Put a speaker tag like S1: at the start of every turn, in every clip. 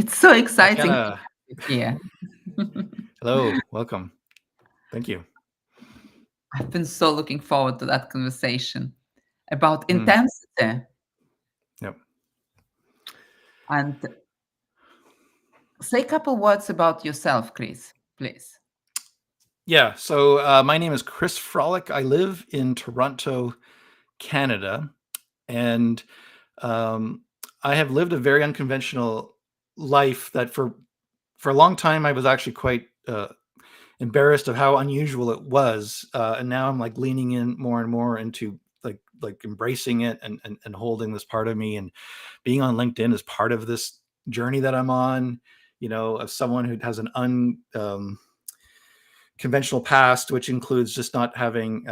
S1: It's so exciting to
S2: Tatiana,
S1: have you here.
S2: hello, welcome. Thank you.
S1: I've been so looking forward to that conversation about
S2: Mm,
S1: intensity.
S2: yep.
S1: And say a couple words about yourself, Chris, please.
S2: Yeah, so my name is Chris Frolic. I live in Toronto, Canada, and um, I have lived a very unconventional life that for a long time I was actually quite embarrassed of how unusual it was, and now I'm like leaning in more and more into like embracing it and holding this part of me, and being on LinkedIn is part of this journey that I'm on. You know, as someone who has an conventional past, which includes just not having,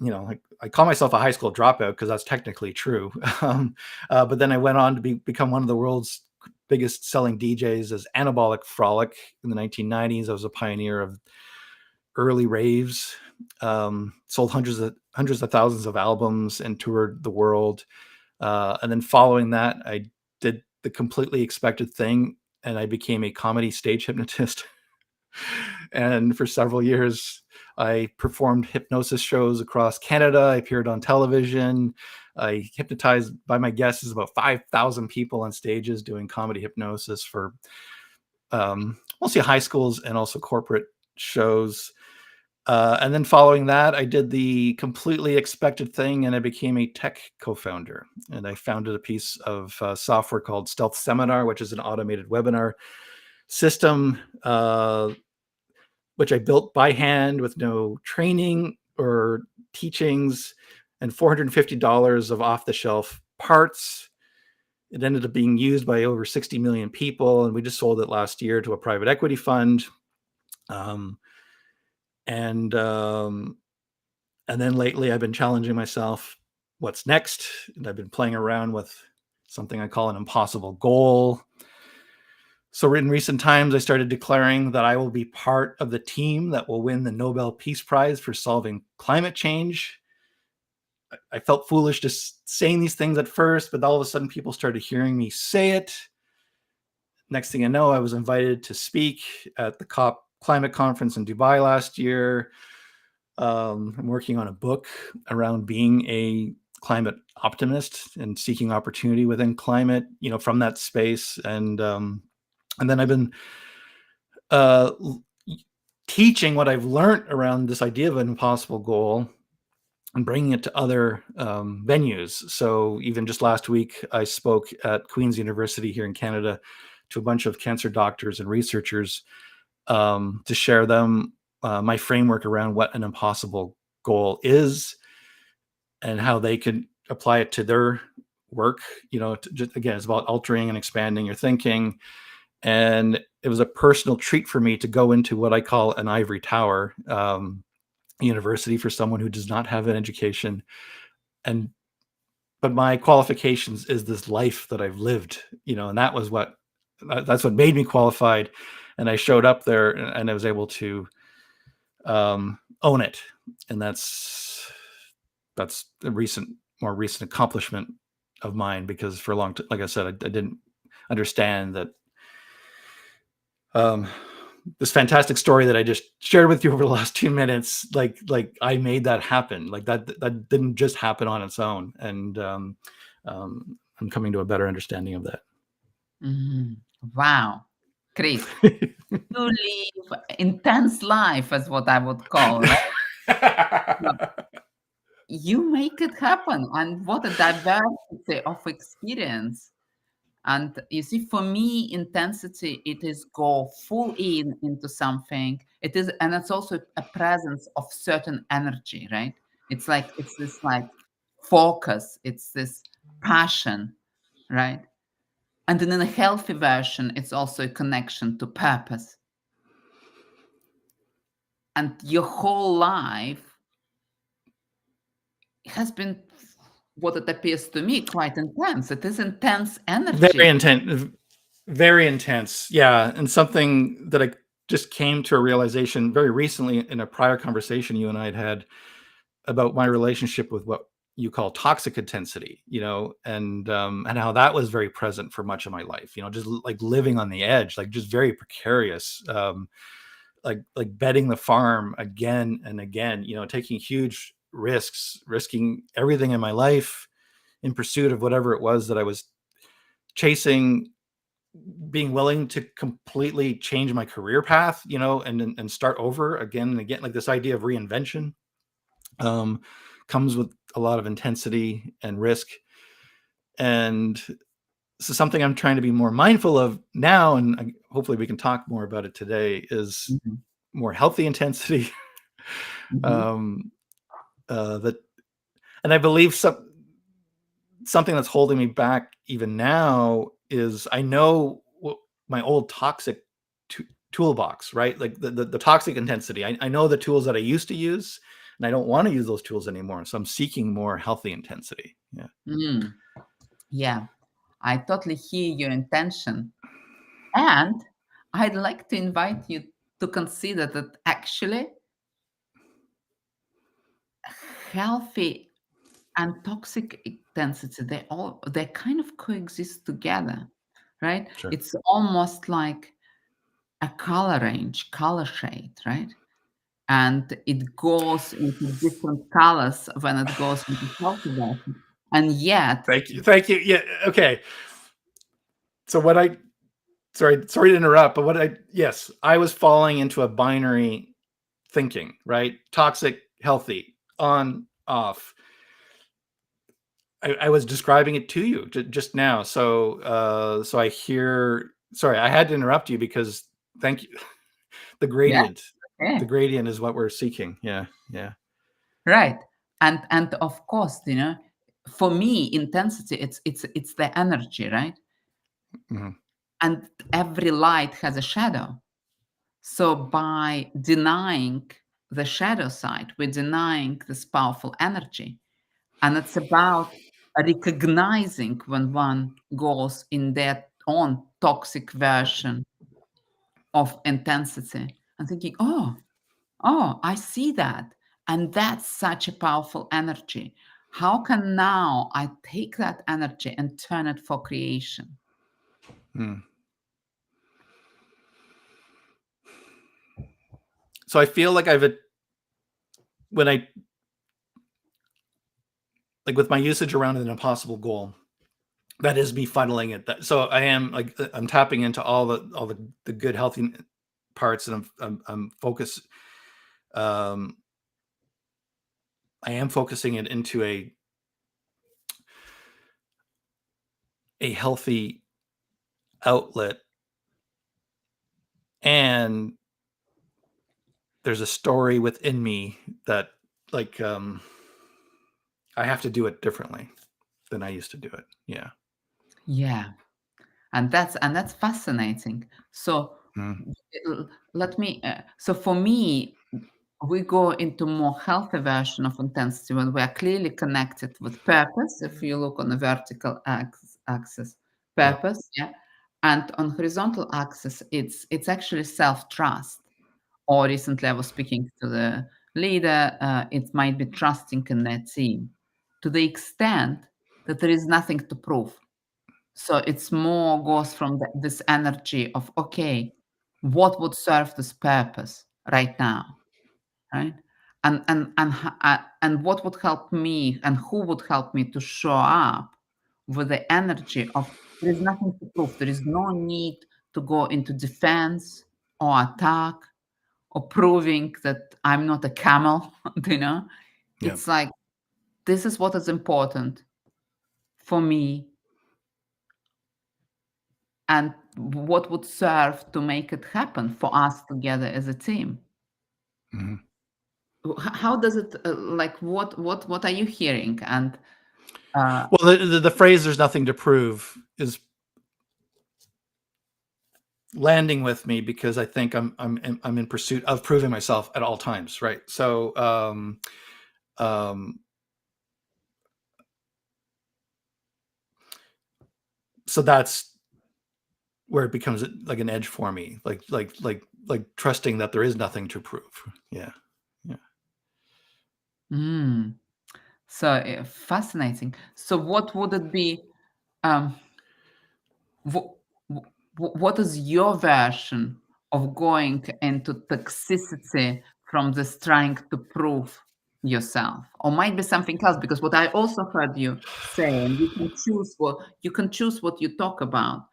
S2: like I call myself a high school dropout because that's technically true. But then I went on to become one of the world's biggest selling DJs as Anabolic Frolic in the 1990s. I was a pioneer of early raves, sold hundreds of thousands of albums and toured the world. And then following that, I did the completely expected thing and I became a comedy stage hypnotist. And for several years, I performed hypnosis shows across Canada. I appeared on television. I hypnotized, by my guess, is about 5,000 people on stages doing comedy hypnosis for mostly high schools and also corporate shows. And then following that, I did the completely expected thing and I became a tech co-founder. And I founded a piece of software called Stealth Seminar, which is an automated webinar system, which I built by hand with no training or teachings, and $450 of off-the-shelf parts. It ended up being used by over 60 million people, and we just sold it last year to a private equity fund. And then lately I've been challenging myself, what's next? And I've been playing around with something I call an impossible goal. So in recent times, I started declaring that I will be part of the team that will win the Nobel Peace Prize for solving climate change. I felt foolish just saying these things at first, but all of a sudden people started hearing me say it. Next thing I know, I was invited to speak at the COP climate conference in Dubai last year. I'm working on a book around being a climate optimist and seeking opportunity within climate, from that space. And then I've been teaching what I've learned around this idea of an impossible goal and bringing it to other venues. So even just last week, I spoke at Queen's University here in Canada to a bunch of cancer doctors and researchers to share them my framework around what an impossible goal is and how they could apply it to their work. Again, it's about altering and expanding your thinking. And it was a personal treat for me to go into what I call an ivory tower university for someone who does not have an education. But my qualifications is this life that I've lived, and that's what made me qualified. And I showed up there and I was able to own it. And that's a more recent accomplishment of mine, because for a long time, like I said, I didn't understand that this fantastic story that I just shared with you over the last 2 minutes, like I made that happen. Like that didn't just happen on its own. And I'm coming to a better understanding of that.
S1: Mm-hmm. Wow. Chris, you live intense life, as what I would call, right? You make it happen, and what a diversity of experience. And you see, for me, intensity, it is go full in into something. It is, and it's also a presence of certain energy, right? It's this like focus, it's this passion, right? And then in a healthy version, it's also a connection to purpose. And your whole life has been what it appears to me quite intense. It is intense energy.
S2: Very intense. Yeah. And something that I just came to a realization very recently in a prior conversation you and I had about my relationship with what you call toxic intensity, and how that was very present for much of my life, just like living on the edge, like just very precarious, like betting the farm again and again, taking huge risks, risking everything in my life in pursuit of whatever it was that I was chasing, being willing to completely change my career path, and start over again and again. Like this idea of reinvention comes with a lot of intensity and risk. And so something I'm trying to be more mindful of now, and hopefully we can talk more about it today, is more healthy intensity. That, and I believe something that's holding me back even now is I know my old toxic toolbox, right? Like the toxic intensity. I know the tools that I used to use, and I don't want to use those tools anymore. So I'm seeking more healthy intensity. Yeah.
S1: Yeah, I totally hear your intention. And I'd like to invite you to consider that actually healthy and toxic intensity, they kind of coexist together, right?
S2: Sure.
S1: It's almost like a color range, color shade, right? And it goes into different colors when it goes into healthy version. And yet,
S2: Thank you. Yeah. Okay. So sorry to interrupt, but yes, I was falling into a binary thinking, right? Toxic, healthy, on, off. I was describing it to you just now. So I hear, sorry, I had to interrupt you because thank you. The gradient,
S1: okay.
S2: the gradient is what we're seeking. Yeah. Yeah.
S1: Right. And of course, for me, intensity, it's the energy, right?
S2: Mm-hmm.
S1: And every light has a shadow. So by denying the shadow side, we're denying this powerful energy. And it's about recognizing when one goes in their own toxic version of intensity and thinking, oh, I see that. And that's such a powerful energy. How can now I take that energy and turn it for creation?
S2: Mm. So I feel like when I, like with my usage around an impossible goal, that is me funneling it. So I am like, I'm tapping into all the good, healthy parts, and I'm focused. I am focusing it into a healthy outlet, and there's a story within me that like I have to do it differently than I used to do it. Yeah.
S1: Yeah. And that's fascinating. So
S2: Mm.
S1: so for me, we go into more healthy version of intensity when we are clearly connected with purpose. If you look on the vertical axis,
S2: Yeah.
S1: purpose, yeah, and on horizontal axis, it's actually self-trust. Or recently, I was speaking to the leader. It might be trusting in their team to the extent that there is nothing to prove. So it's more goes from this energy of, okay, what would serve this purpose right now, right? And what would help me and who would help me to show up with the energy of there is nothing to prove. There is no need to go into defense or attack or proving that I'm not a camel,
S2: Yeah.
S1: It's like, this is what is important for me and what would serve to make it happen for us together as a team.
S2: Mm-hmm.
S1: How does it like what are you hearing? And
S2: Well, the phrase "there's nothing to prove" is landing with me because I think I'm in pursuit of proving myself at all times, right? So so that's where it becomes like an edge for me, like trusting that there is nothing to prove. Yeah. Yeah.
S1: So fascinating. So what would it be? Um, wh- what is your version of going into toxicity from this trying to prove yourself, or might be something else? Because what I also heard you say, and you can choose what you talk about.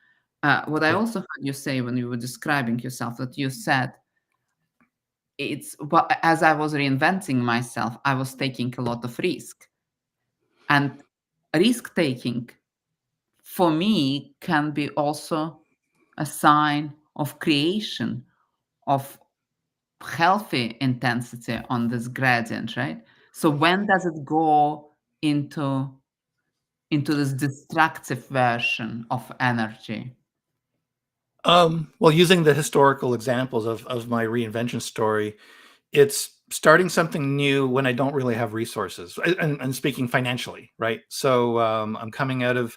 S1: What I
S2: Okay.
S1: also heard you say when you were describing yourself, that you said it's, well, as I was reinventing myself, I was taking a lot of risk, and risk taking for me can be also a sign of creation, of healthy intensity on this gradient, right? So when does it go into this destructive version of energy?
S2: Well, using the historical examples of my reinvention story, it's starting something new when I don't really have resources, and speaking financially, right? So I'm coming out of,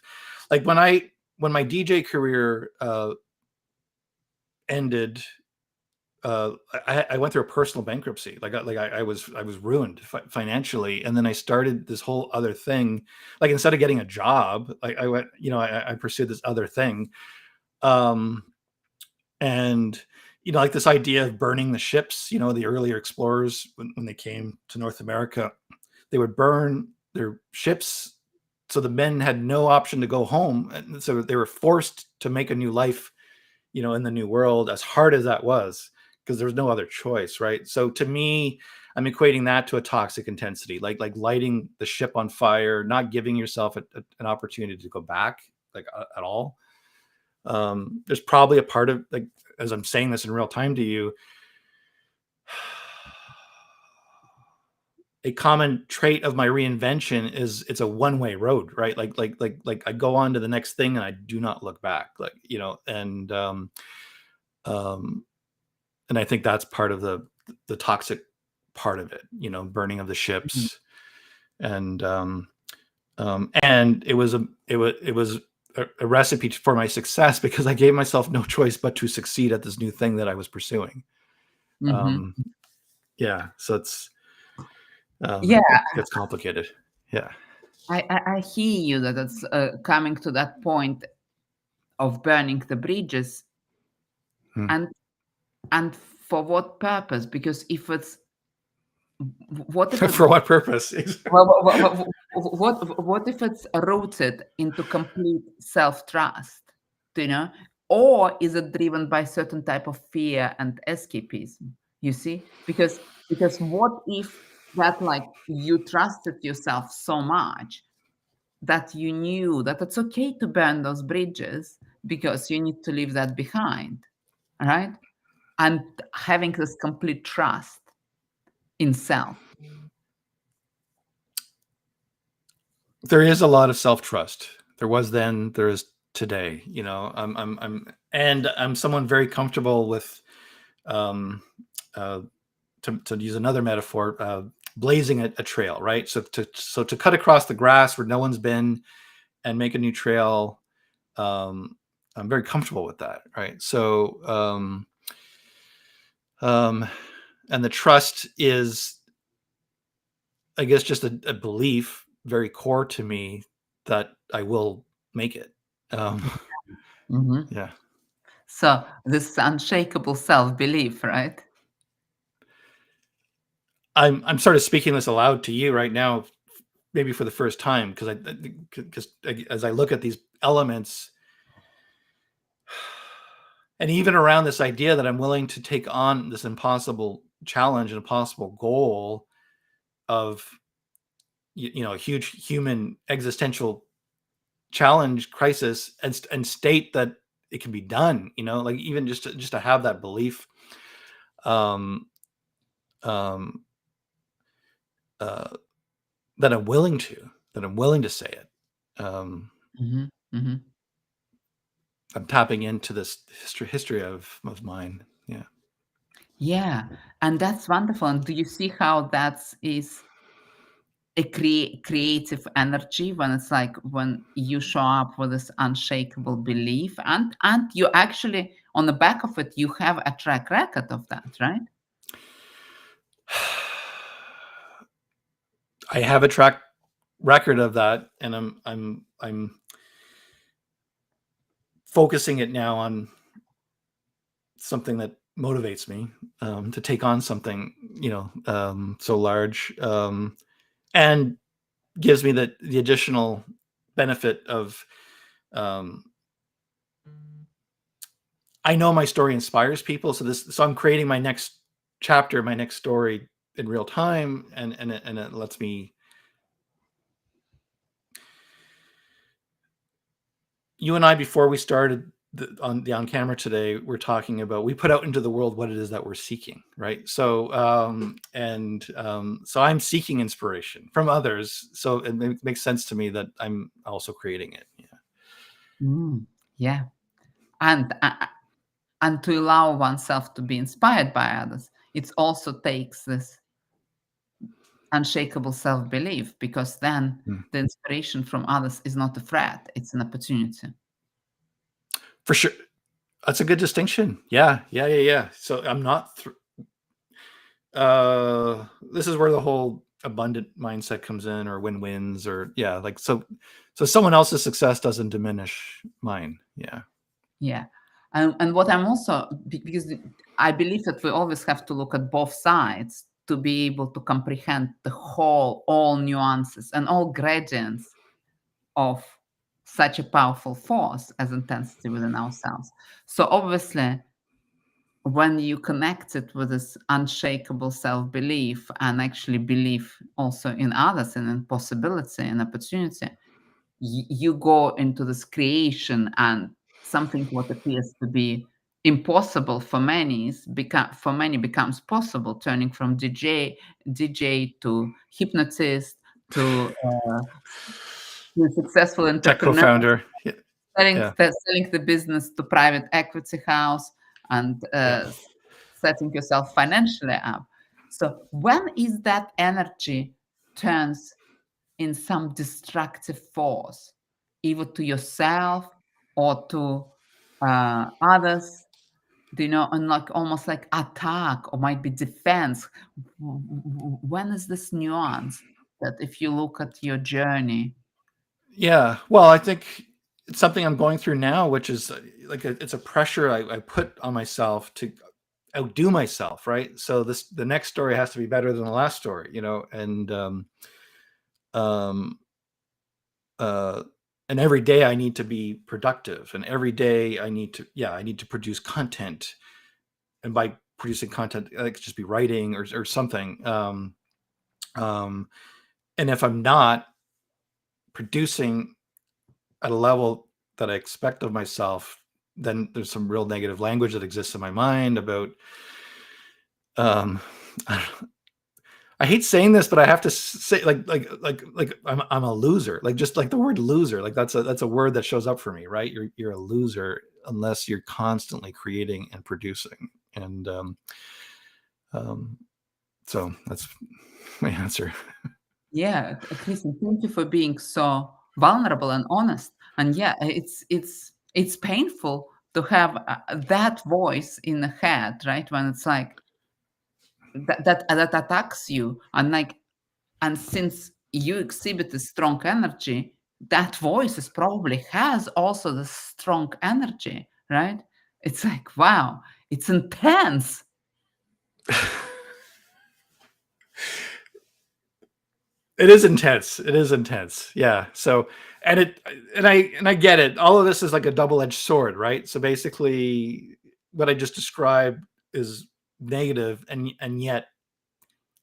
S2: like, when my DJ career ended, I went through a personal bankruptcy. I was ruined financially, and then I started this whole other thing. Like, instead of getting a job, I went, I pursued this other thing. Um, and like this idea of burning the ships. The earlier explorers, when they came to North America, they would burn their ships, so the men had no option to go home, and so they were forced to make a new life, in the new world, as hard as that was, because there was no other choice, right? So to me, I'm equating that to a toxic intensity, like lighting the ship on fire, not giving yourself an opportunity to go back, like, at all. There's probably a part of, like, as I'm saying this in real time to you, a common trait of my reinvention is it's a one-way road, right? Like I go on to the next thing and I do not look back, like, um, and I think that's part of the toxic part of it, burning of the
S1: Mhm.
S2: ships. And it was a recipe for my success, because I gave myself no choice but to succeed at this new thing that I was pursuing.
S1: Mhm.
S2: Um, yeah, so
S1: Yeah,
S2: it gets complicated. Yeah.
S1: I hear you that it's coming to that point of burning the bridges,
S2: Hmm.
S1: and for what purpose? Because if it's, what if it's,
S2: For what purpose?
S1: well, what if it's rooted into complete self-trust, do you know? Or is it driven by certain type of fear and escapism? You see? Because what if that, like, you trusted yourself so much that you knew that it's okay to burn those bridges because you need to leave that behind, right? And having this complete trust in self.
S2: There is a lot of self-trust. There was then, there is today. I'm someone very comfortable with, um, uh, to use another metaphor, blazing a trail, right? So to cut across the grass where no one's been and make a new trail, I'm very comfortable with that, right? So, and the trust is, I guess, just a belief very core to me that I will make it.
S1: Mhm.
S2: Yeah.
S1: So this unshakable self-belief, right?
S2: I'm sort of speaking this aloud to you right now, maybe for the first time, because as I look at these elements, and even around this idea that I'm willing to take on this impossible challenge and impossible goal of, a huge human existential challenge, crisis, and state that it can be done, like, even just to have that belief, um um uh that I'm willing to say it.
S1: Mhm, mhm.
S2: I'm tapping into this history of mine. Yeah.
S1: Yeah, and that's wonderful. And do you see how that's is a creative energy, when it's like when you show up with this unshakable belief, and you actually, on the back of it, you have a track record of that, right?
S2: I have a track record of that, and I'm focusing it now on something that motivates me to take on something, so large, and gives me the additional benefit of, I know my story inspires people. So I'm creating my next chapter, my next story in real time, and it lets me. You and I, before we started on camera today, we're talking about, we put out into the world what it is that we're seeking, right? So so I'm seeking inspiration from others, so it makes sense to me that I'm also creating it.
S1: Yeah, and to allow oneself to be inspired by others, it also takes this unshakable self-belief, because then the inspiration from others is not a threat, it's an opportunity.
S2: For sure. That's a good distinction. Yeah. So I'm not this is where the whole abundant mindset comes in, or win-wins, or so someone else's success doesn't diminish mine.
S1: Yeah. And what I'm also, because I believe that we always have to look at both sides to be able to comprehend all nuances and all gradients of such a powerful force as intensity within ourselves. So obviously, when you connect it with this unshakable self-belief and actually belief also in others and in possibility and opportunity, you go into this creation, and something what appears to be impossible for many becomes possible, turning from DJ to hypnotist to a successful
S2: Tech
S1: entrepreneur,
S2: co-founder.
S1: selling the business to private equity house, and setting yourself financially up. So when is that energy turns in some destructive force, either to yourself or to others, and like almost like attack, or might be defense? When is this nuance that, if you look at your journey?
S2: Yeah. Well, I think it's something I'm going through now, which is like it's a pressure I put on myself to outdo myself, right? So the next story has to be better than the last story, and every day I need to be productive, and every day I need to produce content, and by producing content, it could just be writing or something. And if I'm not producing at a level that I expect of myself, then there's some real negative language that exists in my mind about, I hate saying this, but I have to say, like I'm a loser. Like, just like the word loser, like that's a word that shows up for me, right? You're a loser unless you're constantly creating and producing. And so that's my answer.
S1: Yeah, Kristen, thank you for being so vulnerable and honest. And yeah, it's painful to have that voice in the head, right? When it's like that attacks you, and since you exhibit a strong energy, that voice probably has also the strong energy, right? It's like, wow, it's intense.
S2: It is intense. Yeah. So, and I get it. All of this is like a double-edged sword, right? So basically what I just described is negative, and yet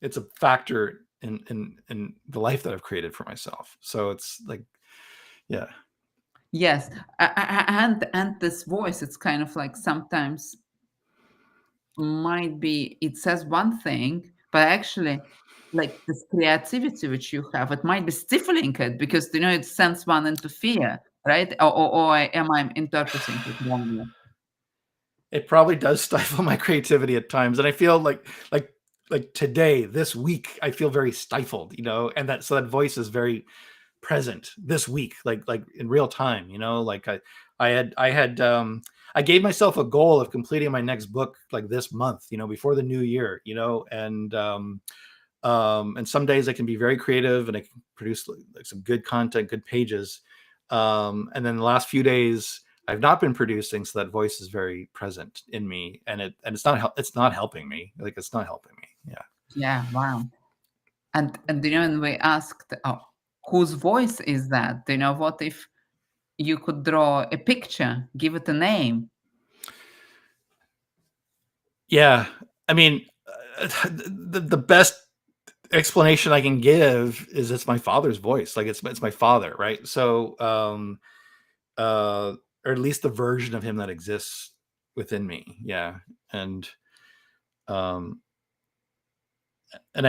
S2: it's a factor in the life that I've created for myself. So it's like, yeah.
S1: Yes, and this voice, it's kind of like sometimes might be, it says one thing, but actually, like this creativity which you have, it might be stifling it, because it sends one into fear, right? Or am I interpreting it wrongly?
S2: It probably does stifle my creativity at times, and I feel like today, this week, I feel very stifled, and that voice is very present this week, like in real time, like I gave myself a goal of completing my next book like this month, before the new year, and And some days I can be very creative and I can produce like some good content, good pages. And then the last few days I've not been producing, so that voice is very present in me, and it's not helping me. Like, it's not helping me. Yeah.
S1: Yeah. Wow. And when we asked, whose voice is that? What if you could draw a picture, give it a name?
S2: Yeah. I mean, the best explanation I can give is it's my father's voice. Like, it's my father, right? So, or at least the version of him that exists within me. Yeah. And I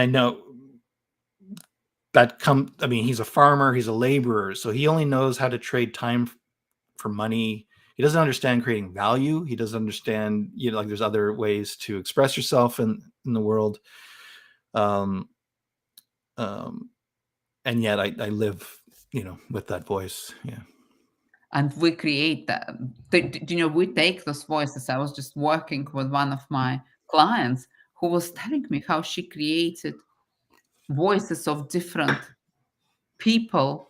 S2: know that I mean, he's a farmer, he's a laborer, so he only knows how to trade time for money. He doesn't understand creating value. He doesn't understand, like, there's other ways to express yourself in the world. And yet I live, with that voice. Yeah.
S1: And we create that. We take those voices. I was just working with one of my clients who was telling me how she created voices of different people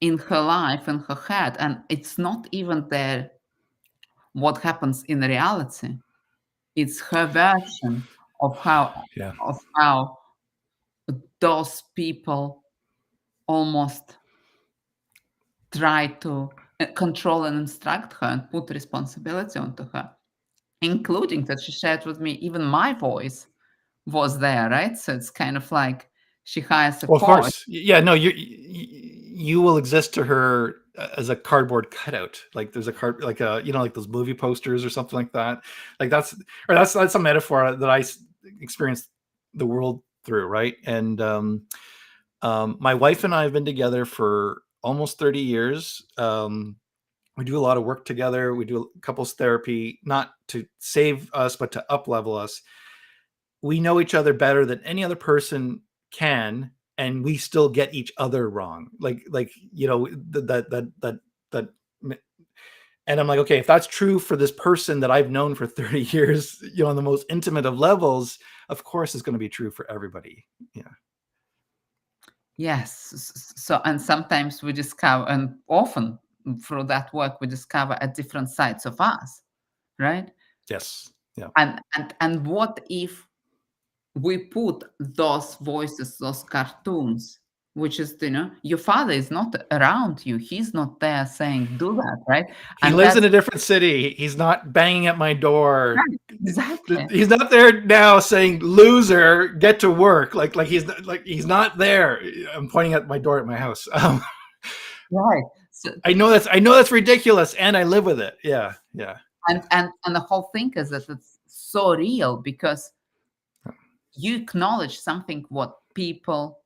S1: in her life, in her head, and it's not even there what happens in reality. It's her version of how
S2: Yeah.
S1: those people almost try to control and instruct her and put responsibility onto her, including that she shared with me, even my voice was there, right? So it's kind of like she hires a
S2: Well, of
S1: coach.
S2: course. Yeah. No, you will exist to her as a cardboard cutout. Like, there's a card, like like those movie posters or something like that. Like, that's a metaphor that I experienced the world through, right? And my wife and I have been together for almost 30 years. We do a lot of work together. We do couples therapy, not to save us, but to up level us. We know each other better than any other person can, and we still get each other wrong. That. And I'm like, okay, if that's true for this person that I've known for 30 years, on the most intimate of levels, of course it's going to be true for everybody. Yeah.
S1: Yes. So, and sometimes we discover, and often through that work, we discover a different sides of us, right?
S2: Yes. Yeah.
S1: And what if we put those voices, those cartoons, which is, your father is not around you. He's not there saying, do that, right?
S2: He lives in a different city. He's not banging at my door.
S1: Right, exactly.
S2: He's not there now saying, "Loser, get to work." Like he's not there. I'm pointing at my door at my house.
S1: Right. So,
S2: I know that's ridiculous, and I live with it. Yeah. Yeah.
S1: and the whole thing is that it's so real because you acknowledge something what people,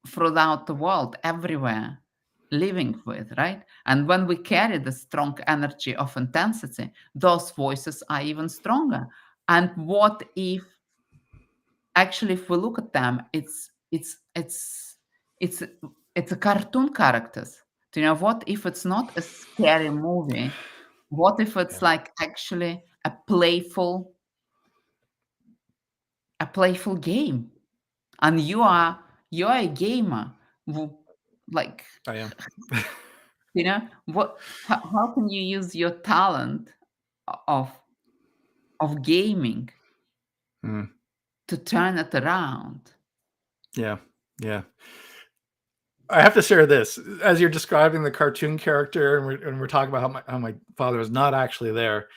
S1: throughout the world, everywhere, living with, right? And when we carry the strong energy of intensity, those voices are even stronger. And what if actually, if we look at them, it's a cartoon characters. What if it's not a scary movie? What if it's like actually a playful game, and you're a gamer like,
S2: I am.
S1: how can you use your talent of gaming to turn it around?
S2: Yeah. Yeah. I have to share this as you're describing the cartoon character, and we're talking about how my father was not actually there.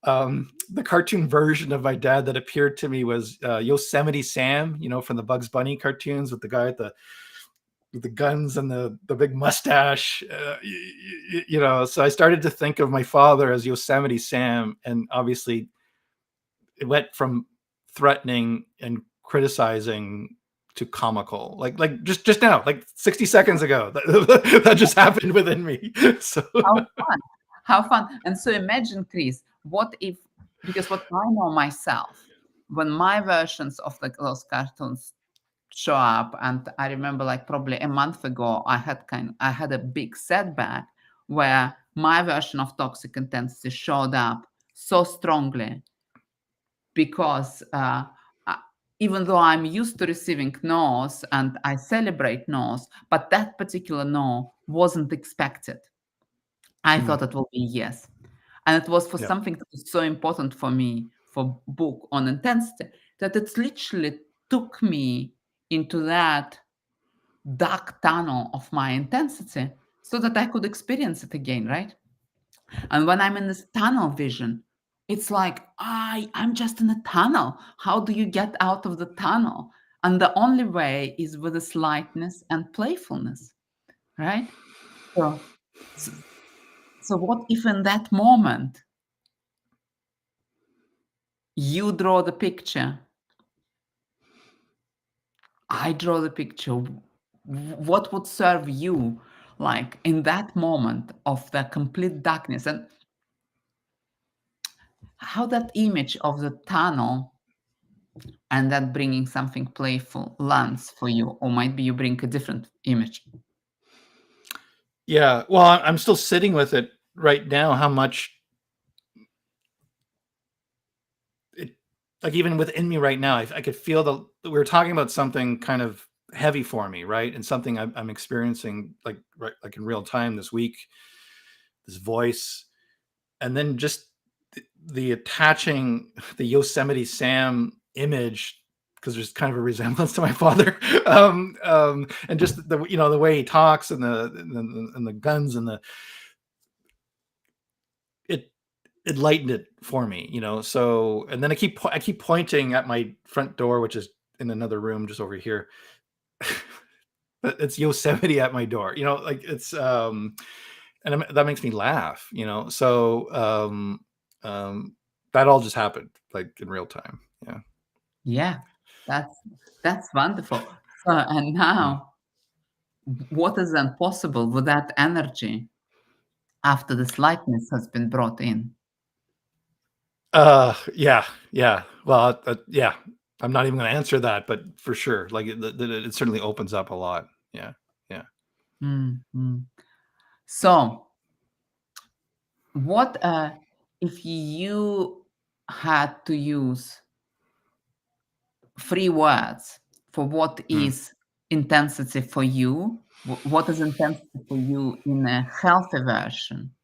S2: The cartoon version of my dad that appeared to me was Yosemite Sam, from the Bugs Bunny cartoons, with the guy with the guns and the big mustache. So I started to think of my father as Yosemite Sam, and obviously it went from threatening and criticizing to comical, like just now, like 60 seconds ago. That just happened within me. So
S1: How fun. And so imagine, Chris, what if, because what I know myself, when my versions of those cartoons show up, and I remember like probably a month ago, I had a big setback where my version of toxic intensity showed up so strongly because even though I'm used to receiving no's and I celebrate no's, but that particular no wasn't expected. I thought it will be yes. And it was for
S2: Yeah.
S1: something that was so important for me, for book on intensity, that it literally took me into that dark tunnel of my intensity so that I could experience it again, right? And when I'm in this tunnel vision, it's like, I'm just in a tunnel. How do you get out of the tunnel? And the only way is with this lightness and playfulness, right? So, so, so what if in that moment you draw the picture, I draw the picture? What would serve you, like in that moment of the complete darkness? And how that image of the tunnel and that bringing something playful lands for you, or might be you bring a different image.
S2: Yeah. Well, I'm still sitting with it right now, how much it, like even within me right now, I could feel we were talking about something kind of heavy for me, right? And something I'm experiencing like in real time this week, this voice, and then just the attaching the Yosemite Sam image, because there's kind of a resemblance to my father, and just the the way he talks and the guns and it lightened it for me, So, and then I keep pointing at my front door, which is in another room just over here. But it's Yosemite at my door, like it's and that makes me laugh, So that all just happened like in real time. Yeah.
S1: Yeah, that's wonderful. So, and
S2: Mm.
S1: now, what is then possible with that energy after this lightness has been brought in?
S2: Yeah, yeah. Well, yeah. I'm not even going to answer that, but for sure, like it certainly opens up a lot. Yeah, yeah.
S1: Mhm. So, what if you had to use 3 words for what
S2: Mm.
S1: is intensity for you? What is intensity for you in a healthy version?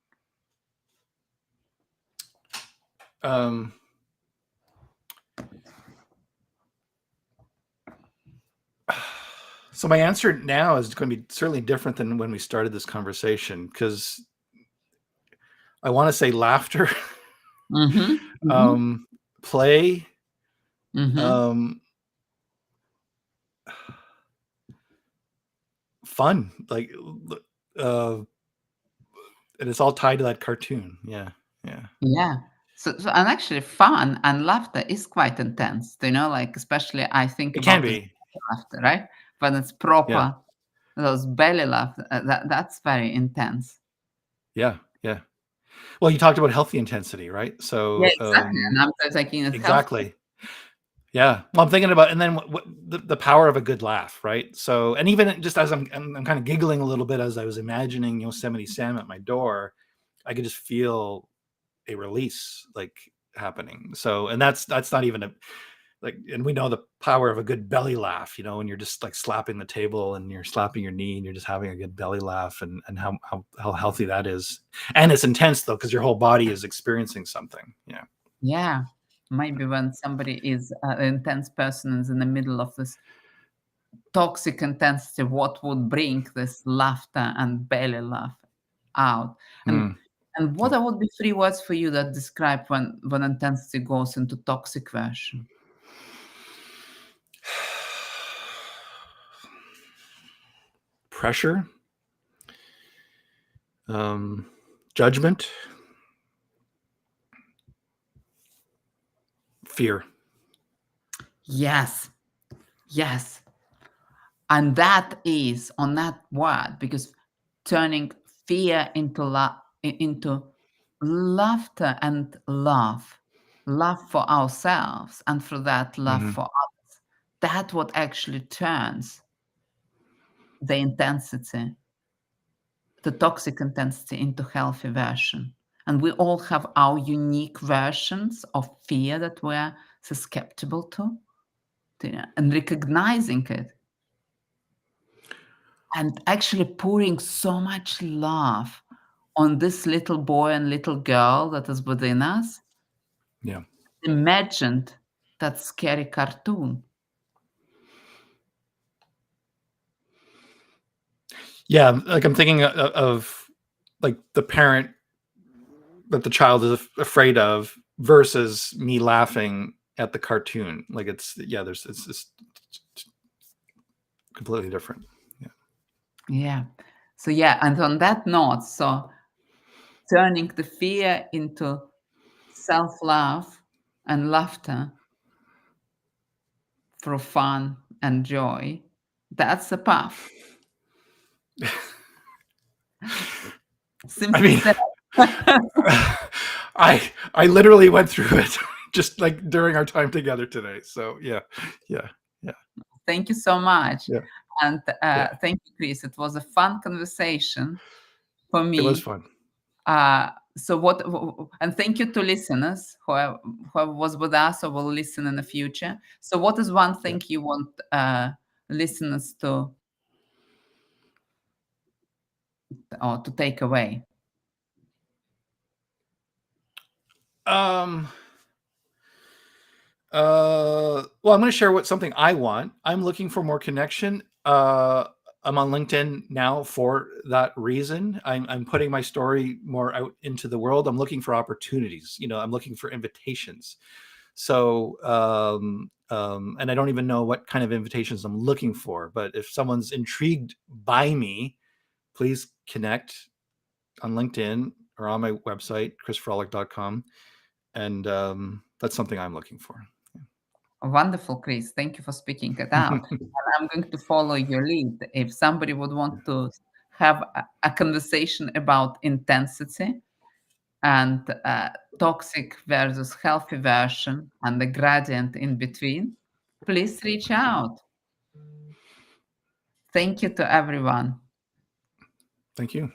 S2: Um, so my answer now is going to be certainly different than when we started this conversation, because I want to say laughter,
S1: Mhm, mhm,
S2: play,
S1: mhm.
S2: um, fun, like, uh, and it's all tied to that cartoon. Yeah, yeah.
S1: Yeah. So and actually fun and laughter is quite intense, like, especially I think
S2: It can
S1: about this
S2: be.
S1: laughter, right? When it's
S2: Yeah,
S1: proper, those belly laughter, that's very intense.
S2: yeah, yeah. Well, you talked about healthy intensity, right?
S1: Yeah,
S2: So,
S1: exactly, and I'm just thinking it's healthy.
S2: exactly. Yeah. Well, I'm thinking about, and then what the power of a good laugh, right? So, and even just as I'm kind of giggling a little bit as I was imagining Yosemite Sam at my door, I could just feel a release like happening. So, and that's not even like, and we know the power of a good belly laugh, when you're just like slapping the table and you're slapping your knee and you're just having a good belly laugh, and how healthy that is. And it's intense though, because your whole body is experiencing something. Yeah.
S1: Yeah. Maybe when somebody is an intense person is in the middle of this toxic intensity, what would bring this laughter and belly laugh out? And
S2: Mm.
S1: and what would be 3 words for you that describe when intensity goes into toxic version?
S2: Pressure, um, judgment, fear.
S1: Yes. Yes. And that is on that word, because turning fear into laughter and love for ourselves, and for that love
S2: Hmm.
S1: for others. That's what actually turns the intensity, the toxic intensity, into healthy version. And we all have our unique versions of fear that we're susceptible to. and recognizing it, and actually pouring so much love on this little boy and little girl that is within us,
S2: Yeah.
S1: imagined that scary cartoon.
S2: Yeah, like I'm thinking of like the parent that the child is afraid of versus me laughing at the cartoon. Like it's completely different.
S1: Yeah. So yeah, and on that note, so turning the fear into self-love and laughter through fun and joy, that's the path.
S2: I
S1: Simply
S2: mean,
S1: said.
S2: I literally went through it just like during our time together today. So yeah.
S1: Thank you so much.
S2: Yeah.
S1: And
S2: Yeah.
S1: thank you, Chris. It was a fun conversation for
S2: It was
S1: me.
S2: fun.
S1: And thank you to listeners who was with us or will listen in the future. So what is one thing you want listeners to take away?
S2: Well, I'm going to share something I want. I'm looking for more connection. I'm on LinkedIn now for that reason. I'm putting my story more out into the world. I'm looking for opportunities. I'm looking for invitations. So, and I don't even know what kind of invitations I'm looking for. But if someone's intrigued by me, please connect on LinkedIn or on my website, chrisfrolic.com. And that's something I'm looking for.
S1: Wonderful, Chris. Thank you for speaking it out. And I'm going to follow your lead. If somebody would want to have a conversation about intensity and toxic versus healthy version and the gradient in between, please reach out. Thank you to everyone.
S2: Thank you.